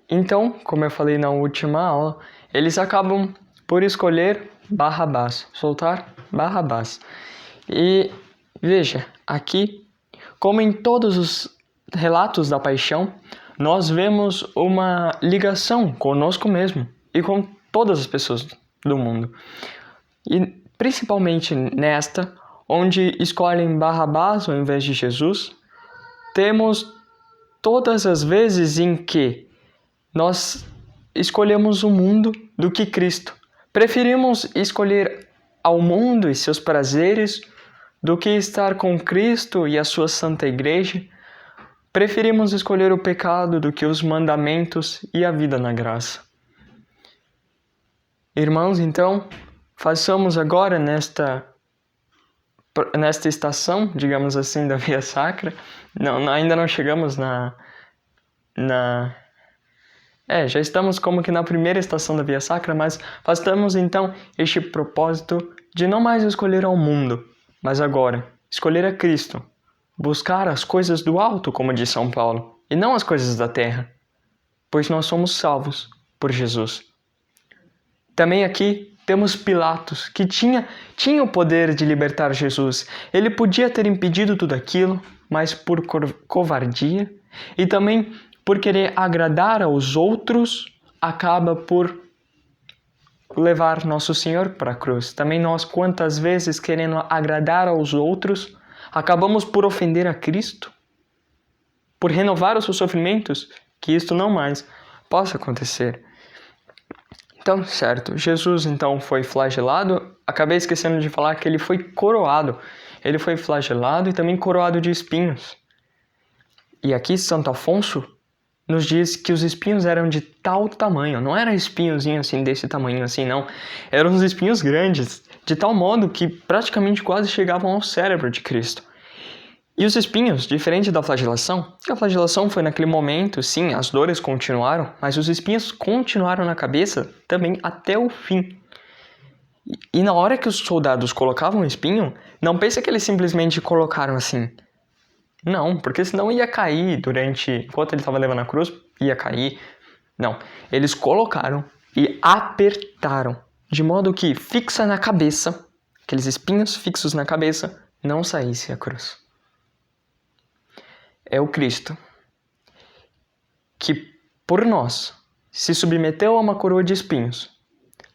Então, como eu falei na última aula, eles acabam por escolher Barrabás, soltar Barrabás. E veja, aqui, como em todos os relatos da paixão, nós vemos uma ligação conosco mesmo e com todas as pessoas do mundo. E principalmente nesta, onde escolhem Barrabás ao invés de Jesus, temos todas as vezes em que nós escolhemos o mundo do que Cristo. Preferimos escolher ao mundo e seus prazeres do que estar com Cristo e a sua santa igreja. Preferimos escolher o pecado do que os mandamentos e a vida na graça. Irmãos, então, façamos agora nesta estação, digamos assim, da Via Sacra. Ainda não chegamos já estamos como que na primeira estação da Via Sacra, mas façamos então este propósito de não mais escolher ao mundo, mas agora escolher a Cristo, buscar as coisas do alto, como diz São Paulo, e não as coisas da terra, pois nós somos salvos por Jesus. Também aqui temos Pilatos, que tinha o poder de libertar Jesus. Ele podia ter impedido tudo aquilo, mas por covardia e também por querer agradar aos outros, acaba por levar Nosso Senhor para a cruz. Também nós, quantas vezes, querendo agradar aos outros, acabamos por ofender a Cristo, por renovar os seus sofrimentos, que isto não mais possa acontecer. Então, certo, Jesus então foi flagelado. Acabei esquecendo de falar que ele foi coroado. Ele foi flagelado e também coroado de espinhos. E aqui Santo Afonso nos diz que os espinhos eram de tal tamanho, não era espinhozinho assim desse tamanho assim, não. Eram uns espinhos grandes, de tal modo que praticamente quase chegavam ao cérebro de Cristo. E os espinhos, diferente da flagelação, a flagelação foi naquele momento, sim, as dores continuaram, mas os espinhos continuaram na cabeça também até o fim. E na hora que os soldados colocavam o espinho, não pense que eles simplesmente colocaram assim. Não, porque senão ia cair enquanto ele estava levando a cruz, ia cair. Não, eles colocaram e apertaram, de modo que fixa na cabeça, aqueles espinhos fixos na cabeça, não saísse a cruz. É o Cristo que, por nós, se submeteu a uma coroa de espinhos,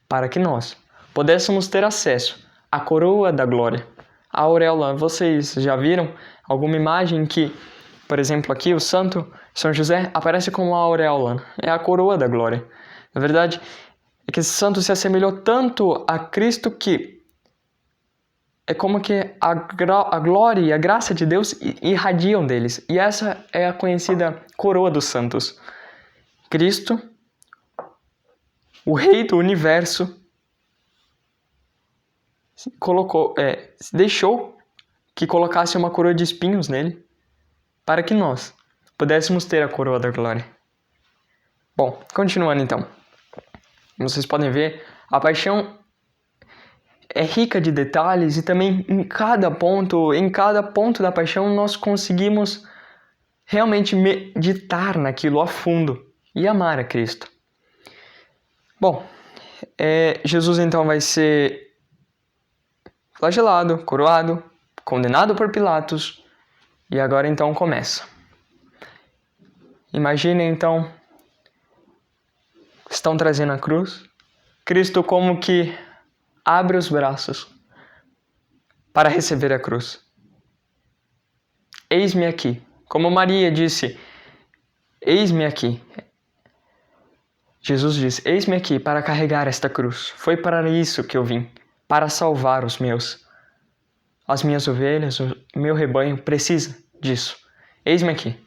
para que nós pudéssemos ter acesso à coroa da glória. A auréola, vocês já viram alguma imagem que, por exemplo, aqui o santo São José aparece como uma auréola? É a coroa da glória. Na verdade, é que esse santo se assemelhou tanto a Cristo que é como que a glória e a graça de Deus irradiam deles. E essa é a conhecida coroa dos santos. Cristo, o Rei do Universo, deixou que colocasse uma coroa de espinhos nele, para que nós pudéssemos ter a coroa da glória. Bom, continuando então. Como vocês podem ver, a paixão é rica de detalhes e também em cada ponto da paixão nós conseguimos realmente meditar naquilo a fundo e amar a Cristo. Bom, Jesus então vai ser flagelado, coroado, condenado por Pilatos e agora então começa. Imaginem então, estão trazendo a cruz, Cristo como que abre os braços para receber a cruz. Eis-me aqui. Como Maria disse, eis-me aqui. Jesus diz, eis-me aqui para carregar esta cruz. Foi para isso que eu vim, para salvar os meus. As minhas ovelhas, o meu rebanho precisa disso. Eis-me aqui.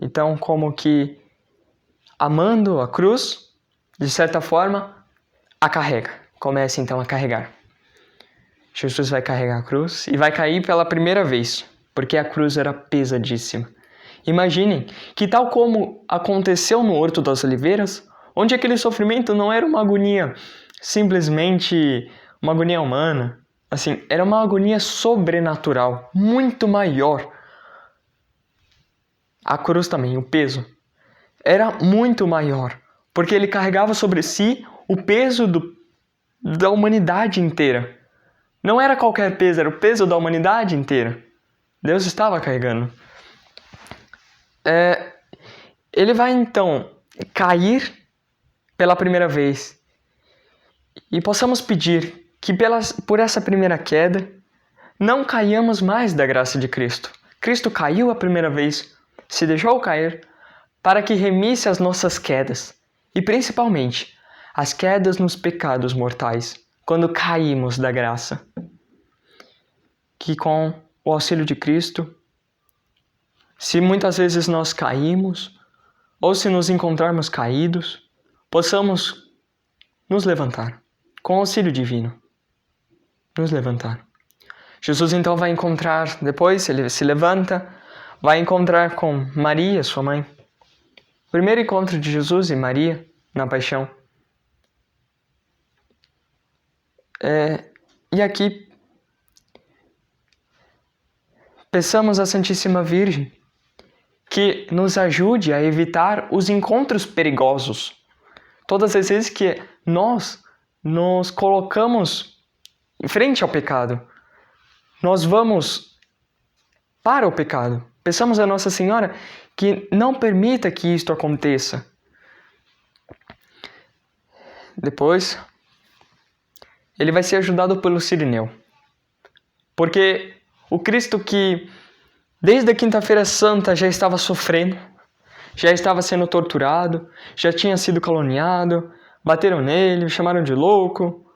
Então, como que amando a cruz, de certa forma, a carrega. Comece então a carregar. Jesus vai carregar a cruz e vai cair pela primeira vez, porque a cruz era pesadíssima. Imaginem que tal como aconteceu no Horto das Oliveiras, onde aquele sofrimento não era uma agonia simplesmente uma agonia humana, assim, era uma agonia sobrenatural, muito maior. A cruz também, o peso, era muito maior, porque ele carregava sobre si o peso da humanidade inteira. Não era qualquer peso, era o peso da humanidade inteira. Deus estava carregando. Ele vai então cair pela primeira vez. E possamos pedir que por essa primeira queda não caiamos mais da graça de Cristo. Cristo caiu a primeira vez, se deixou cair, para que remisse as nossas quedas. E principalmente, as quedas nos pecados mortais, quando caímos da graça. Que com o auxílio de Cristo, se muitas vezes nós caímos, ou se nos encontrarmos caídos, possamos nos levantar, com o auxílio divino, nos levantar. Jesus então vai encontrar, depois ele se levanta, vai encontrar com Maria, sua mãe. O primeiro encontro de Jesus e Maria na paixão. E aqui, peçamos à Santíssima Virgem que nos ajude a evitar os encontros perigosos. Todas as vezes que nós nos colocamos em frente ao pecado, nós vamos para o pecado. Peçamos a Nossa Senhora que não permita que isto aconteça. Depois, ele vai ser ajudado pelo Cirineu. Porque o Cristo que desde a quinta-feira santa já estava sofrendo, já estava sendo torturado, já tinha sido caluniado, bateram nele, chamaram de louco,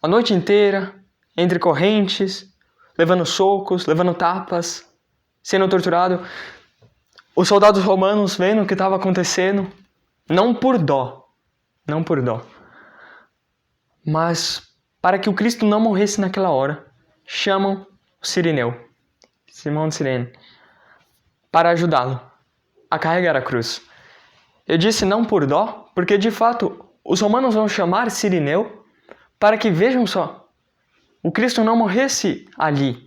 a noite inteira, entre correntes, levando socos, levando tapas, sendo torturado. Os soldados romanos vendo o que estava acontecendo, não por dó, mas para que o Cristo não morresse naquela hora, chamam o Cirineu, Simão de Cirene, para ajudá-lo a carregar a cruz. Eu disse não por dó, porque de fato os romanos vão chamar Cirineu para que vejam só, o Cristo não morresse ali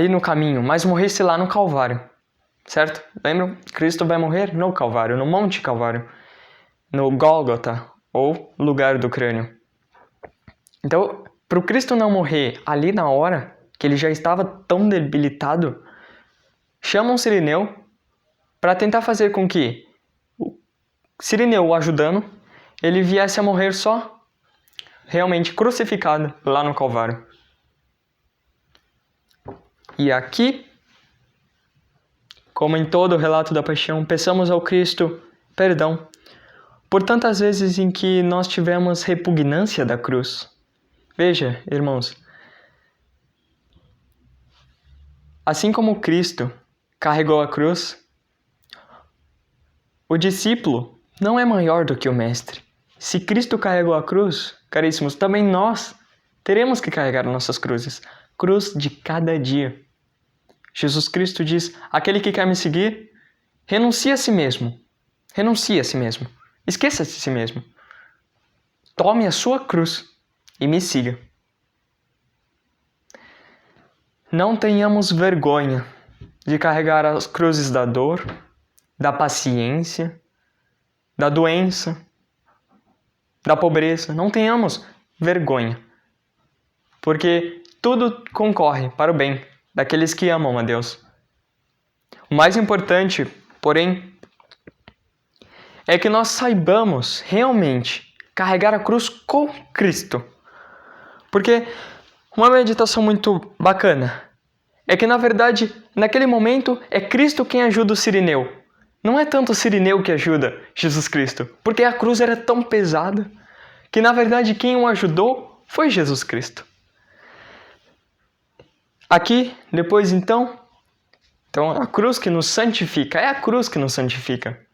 no caminho, mas morresse lá no Calvário, certo? Lembram? Cristo vai morrer no Calvário, no Monte Calvário, no Gólgota, ou lugar do crânio. Então, para o Cristo não morrer ali na hora, que ele já estava tão debilitado, chamam Cirineu para tentar fazer com que Cirineu, o ajudando, ele viesse a morrer só realmente crucificado lá no Calvário. E aqui, como em todo o relato da paixão, peçamos ao Cristo perdão por tantas vezes em que nós tivemos repugnância da cruz. Veja, irmãos, assim como Cristo carregou a cruz, o discípulo não é maior do que o mestre. Se Cristo carregou a cruz, caríssimos, também nós teremos que carregar nossas cruzes. Cruz de cada dia. Jesus Cristo diz, aquele que quer me seguir, renuncie a si mesmo. Renuncie a si mesmo. Esqueça de si mesmo. Tome a sua cruz e me siga. Não tenhamos vergonha de carregar as cruzes da dor, da paciência, da doença, da pobreza. Não tenhamos vergonha, porque tudo concorre para o bem daqueles que amam a Deus. O mais importante, porém, é que nós saibamos realmente carregar a cruz com Cristo. Porque uma meditação muito bacana é que, na verdade, naquele momento é Cristo quem ajuda o Cirineu. Não é tanto o Cirineu que ajuda Jesus Cristo, porque a cruz era tão pesada que, na verdade, quem o ajudou foi Jesus Cristo. Aqui, depois então, a cruz que nos santifica, é a cruz que nos santifica.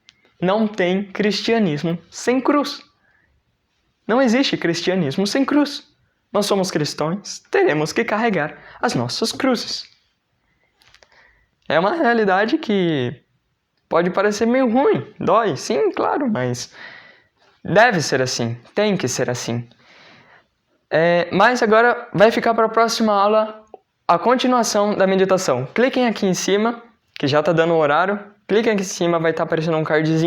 Não tem cristianismo sem cruz. Não existe cristianismo sem cruz. Nós somos cristãos, teremos que carregar as nossas cruzes. É uma realidade que pode parecer meio ruim, dói, sim, claro, mas deve ser assim, tem que ser assim. Mas agora vai ficar para a próxima aula a continuação da meditação. Cliquem aqui em cima, que já está dando o horário, Clica aqui em cima, vai estar aparecendo um cardzinho.